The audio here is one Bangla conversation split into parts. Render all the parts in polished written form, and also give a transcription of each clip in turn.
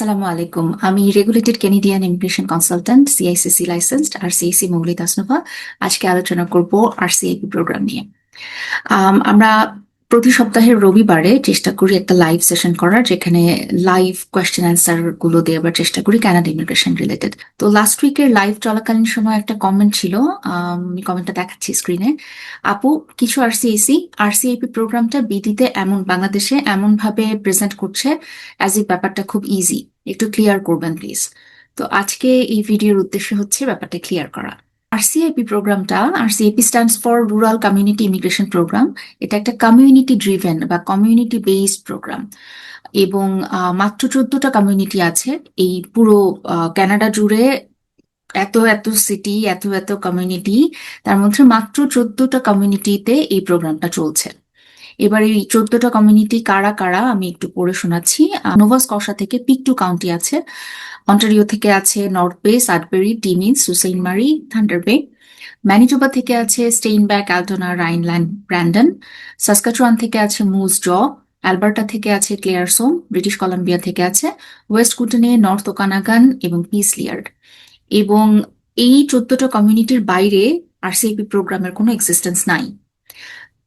আসসালামু আলাইকুম। আমি regulated Canadian immigration consultant, CICC licensed আর সিএসি মৌলি তাসনুভা। আজকে আলোচনা করব আরসিআইপি প্রোগ্রাম নিয়ে। আমরা প্রতি সপ্তাহের রবিবারে চেষ্টা করি একটা লাইভ সেশন করার, যেখানে লাইভ কোয়েশ্চেন অ্যান্সার গুলো দেওয়ার চেষ্টা করি কানাডা ইমিগ্রেশন রিলেটেড। তো লাস্ট উইকের লাইভ চলাকালীন সময় একটা কমেন্ট ছিল, আমি কমেন্টটা দেখাচ্ছি স্ক্রিনে। আপু, কিছু আরসিআইপি প্রোগ্রামটা বিডিতে বাংলাদেশে এমন ভাবে প্রেজেন্ট করছে অ্যাজ ইফ ব্যাপারটা খুব ইজি, একটু ক্লিয়ার করবেন প্লিজ। তো আজকে এই ভিডিওর উদ্দেশ্য হচ্ছে ব্যাপারটা ক্লিয়ার করা। RCIP stands for rural community immigration programme. এটা একটা কমিউনিটি ড্রিভেন বা কমিউনিটি বেসড প্রোগ্রাম, এবং মাত্র 14টা কমিউনিটি আছে এই পুরো কানাডা জুড়ে। এত এত সিটি, এত এত কমিউনিটি, তার মধ্যে মাত্র 14টা কমিউনিটিতে এই প্রোগ্রামটা চলছে। এবার এই 14টা কমিউনিটি কারা কারা আমি একটু পড়ে শোনাচ্ছি। নোভা স্কশা থেকে পিকটু কাউন্টি আছে, অন্টারিও থেকে আছে নর্থ বে, সাডবেরি, টিমিন্স, সুসেইন মারি, থান্ডার বে। ম্যানিটোবা থেকে আছে স্টেইনব্যাক, অ্যালটোনা, রাইনল্যান্ড, ব্র্যান্ডন। সাসকাচুয়ান থেকে আছে মুজ জ। অ্যালবার্টা থেকে আছে ক্লেয়ারসোন। ব্রিটিশ কলাম্বিয়া থেকে আছে ওয়েস্ট কুটনে, নর্থ ওকানাগান এবং পিসলিয়ার্ড। এবং এই 14টা কমিউনিটির বাইরে আরসিআইপি প্রোগ্রামের কোনো এক্সিস্টেন্স নাই।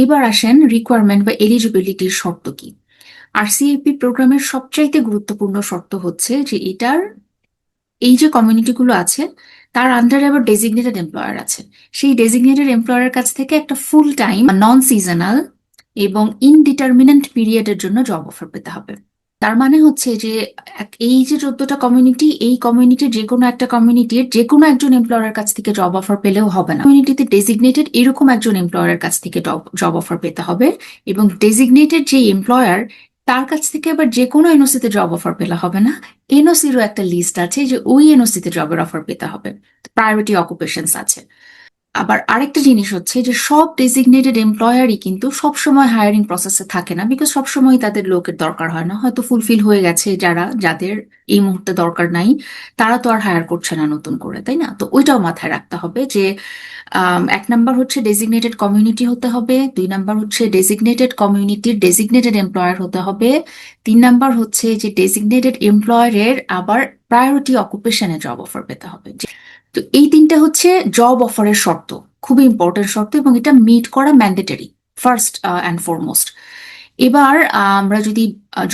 এবার আসেন রিকোয়ারমেন্ট বা এলিজিবিলিটির শর্ত কি। আরসিএপি প্রোগ্রামের সবচাইতে গুরুত্বপূর্ণ শর্ত হচ্ছে যে এই যে কমিউনিটিগুলো আছে তার আন্ডারে আবার ডেজিগনেটেড এমপ্লয়ার আছে। সেই ডেজিগনেটেড এমপ্লয়ারের কাছ থেকে একটা ফুল টাইম, নন সিজনাল এবং ইনডিটারমিনেন্ট পিরিয়ডের জন্য জব অফার পেতে হবে। তার মানে হচ্ছে যে এই যে 14টা কমিউনিটি, এই কমিউনিটির যে কোনো একটা কমিউনিটির যে কোনো একজন এমপ্লয়ারের কাছ থেকে জব অফার পেলেও হবে না। কমিউনিটিতে ডেজিগনেটেড এরকম একজন এমপ্লয়ারের কাছ থেকে জব অফার পেতে হবে, এবং ডেজিগনেটেড যে এমপ্লয়ার তার কাছ থেকে আবার যে কোনো এনওসিতে জব অফার পেলে হবে না। এনওসিরও একটা লিস্ট আছে যে ওই এনওসিতে জবের অফার পেতে হবে, প্রায়োরিটি অকুপেশনস আছে। আবার আরেকটা জিনিস হচ্ছে যে সব ডেজিগনেটেড এমপ্লয়ারই কিন্তু সবসময় হায়ারিং প্রসেসে থাকে না, বিকজ সবসময় তাদের লোকের দরকার হয় না। হয়তো ফুলফিল হয়ে গেছে, যাদের এই মুহূর্তে দরকার নাই তারা তো আর হায়ার করছে না নতুন করে, তাই না? তো ওইটাও মাথায় রাখতে হবে যে এক নাম্বার হচ্ছে ডেজিগনেটেড কমিউনিটি হতে হবে, 2 নাম্বার হচ্ছে ডেজিগনেটেড কমিউনিটির ডেজিগনেটেড এমপ্লয়ার হতে হবে, 3 নাম্বার হচ্ছে যে ডেজিগনেটেড এমপ্লয়ারের আবার প্রায়োরিটি অকুপেশনে জব অফার পেতে হবে। তো এই তিনটা হচ্ছে জব অফারের শর্ত, খুবই ইম্পর্টেন্ট শর্ত, এবং এটা মিট করা ম্যান্ডেটরি ফার্স্ট অ্যান্ড ফরমোস্ট। এবার আমরা যদি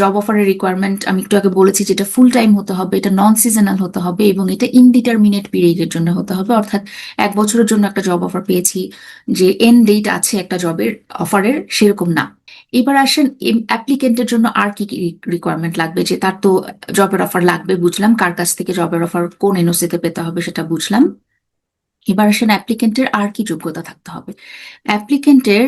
জব অফারের রিকোয়ারমেন্ট, আমি একটু আগে বলেছি যেটা ফুল টাইম হতে হবে, এটা নন সিজনাল হতে হবে, এবং এটা ইনডিটারমিনেট পিরিয়ডের জন্য হতে হবে। অর্থাৎ 1 বছরের জন্য একটা জব অফার পেয়েছি, যে এন্ড ডেট আছে একটা জবের অফারের, সেরকম না। এবার আসেন অ্যাপ্লিকেন্টের জন্য আর কি কি রিকোয়ারমেন্ট লাগবে। যে তার তো জবের অফার লাগবে, বুঝলাম। কার কাছ থেকে জবের অফার, কোন এনওসিতে পেতে হবে, সেটা বুঝলাম। এবার আসেন অ্যাপ্লিকেন্টের আর কি যোগ্যতা থাকতে হবে। অ্যাপ্লিকেন্টের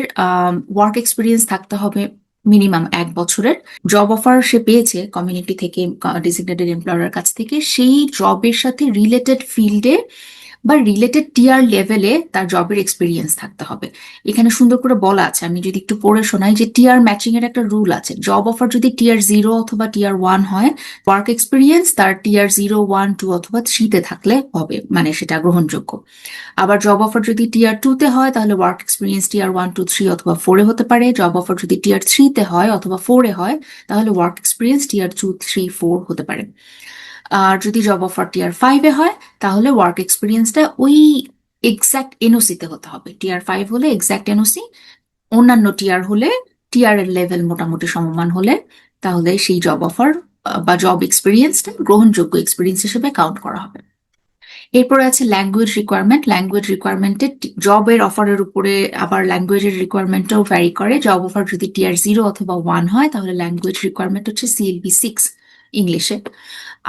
ওয়ার্ক এক্সপিরিয়েন্স থাকতে হবে মিনিমাম 1 বছরের। জব অফার সে পেয়েছে কমিউনিটি থেকে, ডেজিগনেটেড এমপ্লয়ারের কাছ থেকে, সেই জবের সাথে রিলেটেড ফিল্ডে বা রিলেটেড টিয়ার লেভেলে তার জবের এক্সপিরিয়েন্স থাকতে হবে। এখানে সুন্দর করে বলা আছে, আমি যদি একটু পড়ে শোনাই, যে টিয়ার ম্যাচিং এর একটা রুল আছে। জব অফার যদি টিয়ার 0 অথবা টিয়ার 1 হয়, ওয়ার্ক এক্সপিরিয়েন্স তার টিয়ার 0, 1, 2 অথবা 3-তে থাকলে হবে, মানে সেটা গ্রহণযোগ্য। আবার জব অফার যদি টিয়ার 2-তে হয়, তাহলে ওয়ার্ক এক্সপিরিয়েন্স টিয়ার 1, 2, 3 অথবা 4-এ হতে পারে। জব অফার যদি টিয়ার 3-তে হয় অথবা 4-এ হয়, তাহলে ওয়ার্ক এক্সপিরিয়েন্স টিয়ার 2, 3, 4 হতে পারে। আর যদি জব অফার টিয়ার 5-এ হয়, তাহলে ওয়ার্ক এক্সপিরিয়েন্সটা ওই এক্সাক্ট এনওসিতে হতে হবে। টিয়ার 5 হলে এক্সাক্ট এনওসি, অন্যান্য টিয়ার হলে টিয়ার এর লেভেল মোটামুটি সমমান হলে, তাহলে সেই জব অফার বা জব এক্সপিরিয়েন্সটা গ্রহণযোগ্য এক্সপিরিয়েন্স হিসেবে কাউন্ট করা হবে। এরপরে আছে ল্যাঙ্গুয়েজ রিকোয়ারমেন্ট। ল্যাঙ্গুয়েজ রিকোয়ারমেন্টে জবের অফারের উপরে আবার ল্যাঙ্গুয়েজের রিকোয়ারমেন্টটাও ভ্যারি করে। জব অফার যদি টিয়ার 0 অথবা 1 হয়, তাহলে ল্যাঙ্গুয়েজ রিকোয়ারমেন্ট হচ্ছে CLB 6 ইংলিশে।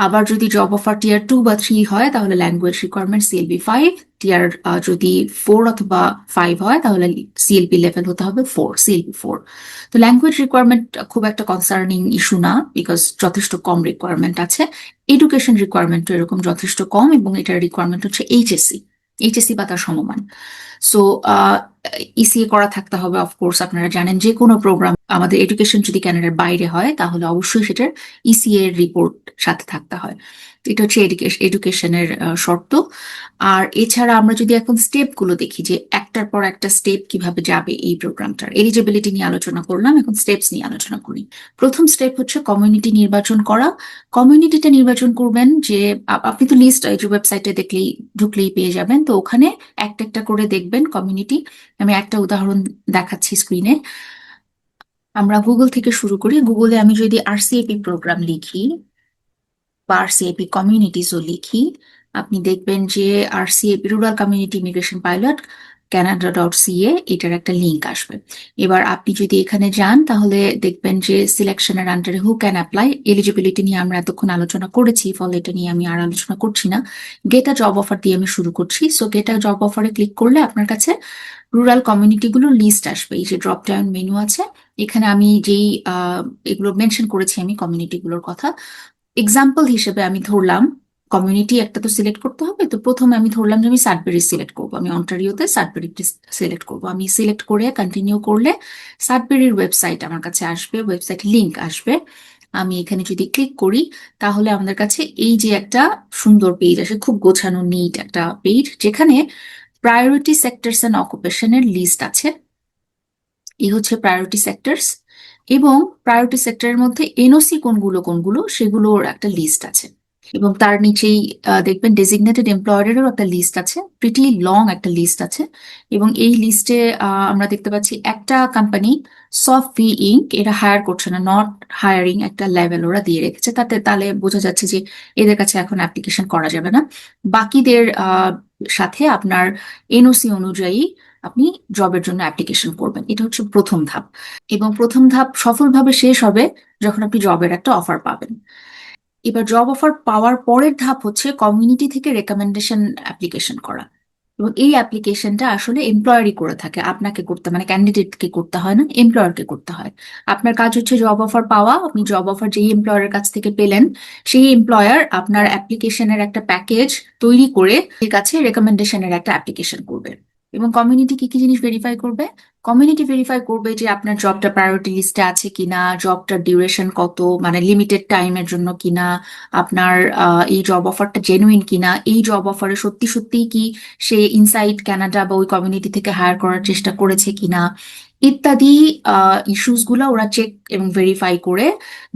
আবার যদি জব অফার টিয়ার 2 বা 3 হয়, তাহলে ল্যাঙ্গুয়েজ রিকোয়ারমেন্ট CLB 5। টিয়ার যদি 4 অথবা 5 হয়, তাহলে সিএলবি লেভেল হতে হবে 4, CLB 4। তো ল্যাঙ্গুয়েজ রিকোয়ারমেন্ট খুব একটা কনসার্নিং ইস্যু না, বিকজ যথেষ্ট কম রিকোয়ারমেন্ট আছে। এডুকেশন রিকোয়ারমেন্ট এরকম যথেষ্ট কম, এবং এটার রিকোয়ারমেন্ট হচ্ছে এইচএসসি বা তার সমমান। সো ইসিএ করা থাকতে হবে। অফকোর্স আপনারা জানেন, যে কোনো প্রোগ্রাম, আমাদের এডুকেশন যদি ক্যানাডার বাইরে হয়, তাহলে অবশ্যই সেটার ইসিএ রিপোর্ট সাথে থাকতে হয়। এটা হচ্ছে এডুকেশনের শর্ত। আর এছাড়া আমরা যদি এখন স্টেপগুলো দেখি, যে একটা একটার পর একটা স্টেপ কিভাবে যাবে এই প্রোগ্রামটার। এলিজিবিলিটি নিয়ে আলোচনা করলাম, এখন স্টেপস নিয়ে আলোচনা করি। প্রথম স্টেপ হচ্ছে কমিউনিটি নির্বাচন করা। কমিউনিটিটা নির্বাচন করবেন যে আপনি তো লিস্ট এই যে ওয়েবসাইটে ঢুকলেই পেয়ে যাবেন, তো ওখানে একটা একটা করে দেখবেন কমিউনিটি। আমি একটা উদাহরণ দেখাচ্ছি স্ক্রিনে। আমরা গুগল থেকে শুরু করি। গুগলে আমি যদি আরসিএপি প্রোগ্রাম লিখি বা আরসিএপি কমিউনিটিসও লিখি, আপনি দেখবেন যে RCAP rural community immigration pilot canada.ca এটার একটা লিঙ্ক আসবে। এবার আপনি যদি এখানে যান তাহলে দেখবেন যে সিলেকশনের আন্ডারে হু ক্যান অ্যাপ্লাই, এলিজিবিলিটি নিয়ে আমরা এতক্ষণ আলোচনা করেছি, ফলে এটা নিয়ে আমি আর আলোচনা করছি না। গেট আ জব অফার দিয়ে আমি শুরু করছি। সো গেট আ জব অফারে ক্লিক করলে আপনার কাছে রুরাল কমিউনিটিগুলোর লিস্ট আসবে। এই যে ড্রপ ডাউন মেনু আছে, এখানে আমি যেই এগুলো মেনশন করেছি আমি কমিউনিটিগুলোর কথা, এক্সাম্পল হিসেবে আমি ধরলাম কমিউনিটি একটা তো সিলেক্ট করতে হবে, তো প্রথমে আমি ধরলাম যে আমি সাডবেরি সিলেক্ট করবো, আমি অন্টারিওতে সাডবেরি সিলেক্ট করবো। আমি সিলেক্ট করে কন্টিনিউ করলে সাডবেরির ওয়েবসাইট আমার কাছে আসবে, ওয়েবসাইট লিংক আসবে। আমি এখানে যদি ক্লিক করি তাহলে আমাদের কাছে এই যে একটা সুন্দর পেজ আসে, খুব গোছানো নিট একটা পেজ, যেখানে প্রায়োরিটি সেক্টরস এন্ড অকুপেশনের লিস্ট আছে। এই হচ্ছে প্রায়োরিটি সেক্টরস, এবং প্রায়োরিটি সেক্টরের মধ্যে এনওসি কোনগুলো কোনগুলো সেগুলোর একটা লিস্ট আছে। এবং তার নিচেই দেখবেন ডেজিগনেটেড এমপ্লয়ারেরও একটা লিস্ট আছে, প্রিটি লং একটা লিস্ট আছে। এবং এই লিস্টে আমরা দেখতে পাচ্ছি একটা কোম্পানি সফি ইঙ্ক, এরা হায়ার করছে না, নট হায়ারিং একটা লেভেল ওরা দিয়ে রেখেছে, তাহলে বোঝা যাচ্ছে যে এদের কাছে এখন অ্যাপ্লিকেশন করা যাবে না। বাকিদের সাথে আপনার এনওসি অনুযায়ী আপনি জবের জন্য অ্যাপ্লিকেশন করবেন। এটা হচ্ছে প্রথম ধাপ, এবং প্রথম ধাপ সফলভাবে শেষ হবে যখন আপনি জবের একটা অফার পাবেন। এবার জব অফার পাওয়ার পরের ধাপ হচ্ছে কমিউনিটি থেকে রেকমেন্ডেশন অ্যাপ্লিকেশন করা। এবং এই অ্যাপ্লিকেশনটা আসলে এমপ্লয়ারই করে থাকে, আপনাকে করতে মানে ক্যান্ডিডেটকে করতে হয় না, এমপ্লয়ারকে করতে হয়। আপনার কাজ হচ্ছে জব অফার পাওয়া। আপনি জব অফার যেই এমপ্লয়ারের কাছ থেকে পেলেন, সেই এমপ্লয়ার আপনার অ্যাপ্লিকেশনের একটা প্যাকেজ তৈরি করে এর কাছে রেকমেন্ডেশনের একটা অ্যাপ্লিকেশন করবে। এবং কমিউনিটি কি কি জিনিস ভেরিফাই করবে? কমিউনিটি ভেরিফাই করবে যে আপনার জবটা প্রায়োরিটি লিস্টে আছে কিনা, জবটার ডিউরেশন কত, মানে লিমিটেড টাইমের জন্য কিনা, আপনার এই জব অফারটা জেনুইন কিনা, এই জব অফারে সত্যি সত্যিই কি সে ইনসাইড কানাডা বা ওই কমিউনিটি থেকে হায়ার করার চেষ্টা করেছে কিনা, ইত্যাদি ইস্যুস গুলো ওরা চেক এবং ভেরিফাই করে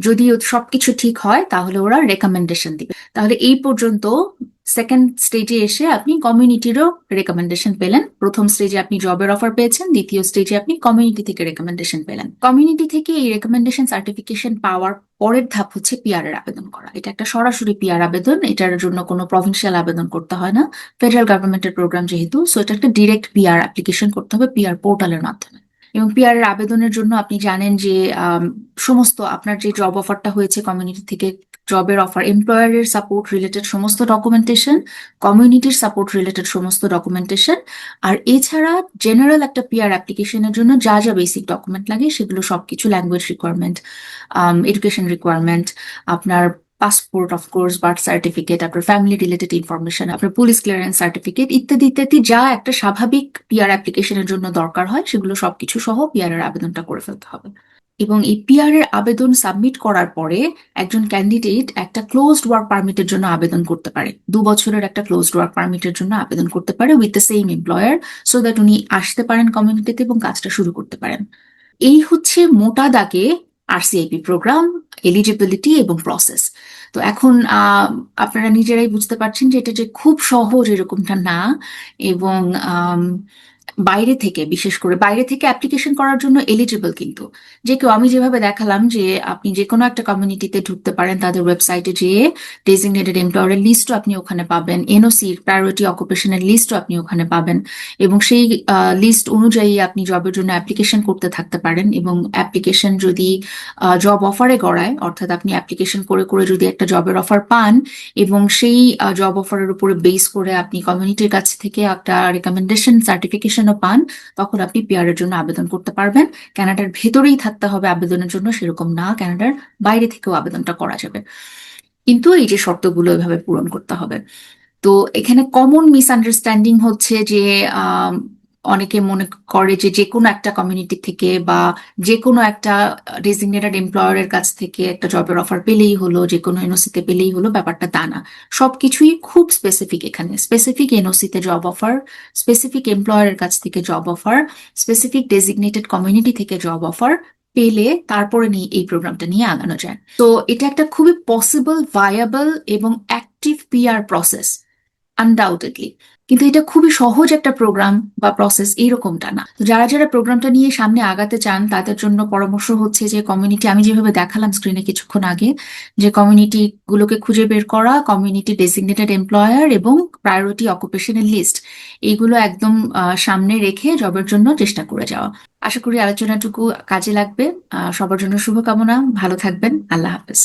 যদি সবকিছু ঠিক হয় তাহলে ওরা রেকমেন্ডেশন দিবে। তাহলে এই পর্যন্ত সেকেন্ড স্টেজে এসে আপনি কমিউনিটিরও রেকমেন্ডেশন পেলেন। প্রথম স্টেজে আপনি জবের অফার পেয়েছেন, দ্বিতীয় স্টেজে আপনি কমিউনিটি থেকে রেকমেন্ডেশন পেলেন। কমিউনিটি থেকে এই রেকমেন্ডেশন সার্টিফিকেশন পাওয়ার পরের ধাপ হচ্ছে পিআর এর আবেদন করা। এটা একটা সরাসরি পিআর আবেদন, এটার জন্য কোনো প্রভিন্সিয়াল আবেদন করতে হয় না, ফেডারেল গভর্নমেন্টের প্রোগ্রাম যেহেতু, সো এটা একটা ডিরেক্ট পিআর অ্যাপ্লিকেশন করতে হবে পিআর পোর্টালের মাধ্যমে। এবং পিআর এর আবেদনের জন্য আপনি জানেন যে সমস্ত আপনার যে জব অফারটা হয়েছে কমিউনিটি থেকে, জবের অফার, এমপ্লয়ারের সাপোর্ট রিলেটেড সমস্ত ডকুমেন্টেশন, কমিউনিটির সাপোর্ট রিলেটেড সমস্ত ডকুমেন্টেশন, আর এছাড়া জেনারেল একটা পিআর অ্যাপ্লিকেশনের জন্য যা যা বেসিক ডকুমেন্ট লাগে সেগুলো সবকিছু, ল্যাঙ্গুয়েজ রিকোয়ারমেন্ট, এডুকেশন রিকোয়ারমেন্ট, আপনার পাসপোর্ট, অফকোর্স বার্থ সার্টিফিকেট, আপনার ফ্যামিলি রিলেটেড ইনফরমেশন, আপনার পুলিশ ক্লিয়ারেন্স সার্টিফিকেট, ইত্যাদি ইত্যাদি যা একটা স্বাভাবিক পিআর অ্যাপ্লিকেশনের জন্য দরকার হয় সেগুলো সবকিছু সহ পিআর এর আবেদনটা করে ফেলতে হবে। এবং এই পিআর এর আবেদন সাবমিট করার পরে একজন ক্যান্ডিডেট একটা ক্লোজড ওয়ার্ক পারমিটের জন্য আবেদন করতে পারে, 2 বছরের একটা ক্লোজড ওয়ার্ক পারমিটের জন্য আবেদন করতে পারে with the same employer, so that উনি আসতে পারেন কমিউনিটিতে এবং কাজটা শুরু করতে পারেন। এই হচ্ছে মোটা দাগে আরসিআইপি প্রোগ্রাম, এলিজিবিলিটি এবং প্রসেস। তো এখন আপনারা নিজেরাই বুঝতে পারছেন যে এটা যে খুব সহজ এরকমটা না। এবং বাইরে থেকে, বিশেষ করে বাইরে থেকে অ্যাপ্লিকেশন করার জন্য এলিজিবল কিন্তু যে কেউ, আমি যেভাবে দেখালাম যে আপনি যে কোনো একটা কমিউনিটিতে ঢুকতে পারেন, তাদের ওয়েবসাইটে যেয়ে ডেজিগনেটেড এমপ্লয়ারের লিস্টও আপনি ওখানে পাবেন, এনওসির প্রায়োরিটি অকুপেশনের লিস্টও আপনি ওখানে পাবেন, এবং সেই লিস্ট অনুযায়ী আপনি জবের জন্য অ্যাপ্লিকেশন করতে থাকতে পারেন। এবং অ্যাপ্লিকেশন যদি জব অফারে গড়ায়, অর্থাৎ আপনি অ্যাপ্লিকেশন করে করে যদি একটা জবের অফার পান এবং সেই জব অফারের উপরে বেস করে আপনি কমিউনিটির কাছ থেকে একটা রেকমেন্ডেশন সার্টিফিকেশনও পান, তখন আপনি পিআর এর জন্য আবেদন করতে পারবেন। কানাডার ভেতরেই থাকতে হবে আবেদনের জন্য সেরকম না, কানাডার বাইরে থেকেও আবেদনটা করা যাবে, কিন্তু এই যে শর্তগুলো এভাবে পূরণ করতে হবে। তো এখানে কমন মিসআন্ডারস্ট্যান্ডিং হচ্ছে যে অনেকে মনে করে যে যে কোনো একটা কমিউনিটি থেকে বা যে কোনো একটা ডেজিগনেটেড এমপ্লয়ারের কাছ থেকে একটা জবের অফার পেলেই হলো, যে কোনো এনওসিতে পেলেই হলো, ব্যাপারটা তা না। সবকিছুই খুব স্পেসিফিক। এখানে স্পেসিফিক এনওসিতে জব অফার, স্পেসিফিক এমপ্লয়ারের কাছ থেকে job offer, specific designated community থেকে জব অফার পেলে তারপরে নিয়ে এই প্রোগ্রামটা নিয়ে আগানো যায়। তো এটা একটা খুবই পসিবল, ভায়াবল এবং অ্যাক্টিভ পিআর প্রসেস, আনডাউটেডলি। কিন্তু এটা খুবই সহজ একটা প্রোগ্রাম বা প্রসেস এইরকমটা না। তো যারা যারা প্রোগ্রামটা নিয়ে সামনে আগাতে চান তাদের জন্য পরামর্শ হচ্ছে যে কমিউনিটি, আমি যেভাবে দেখালাম স্ক্রিনে কিছুক্ষণ আগে, যে কমিউনিটি গুলোকে খুঁজে বের করা, কমিউনিটি ডেজিগনেটেড এমপ্লয়ার এবং প্রায়োরিটি অকুপেশনাল লিস্ট, এইগুলো একদম সামনে রেখে জবের জন্য চেষ্টা করে যাওয়া। আশা করি আলোচনাটুকু কাজে লাগবে। সবার জন্য শুভকামনা। ভালো থাকবেন। আল্লাহ হাফেজ।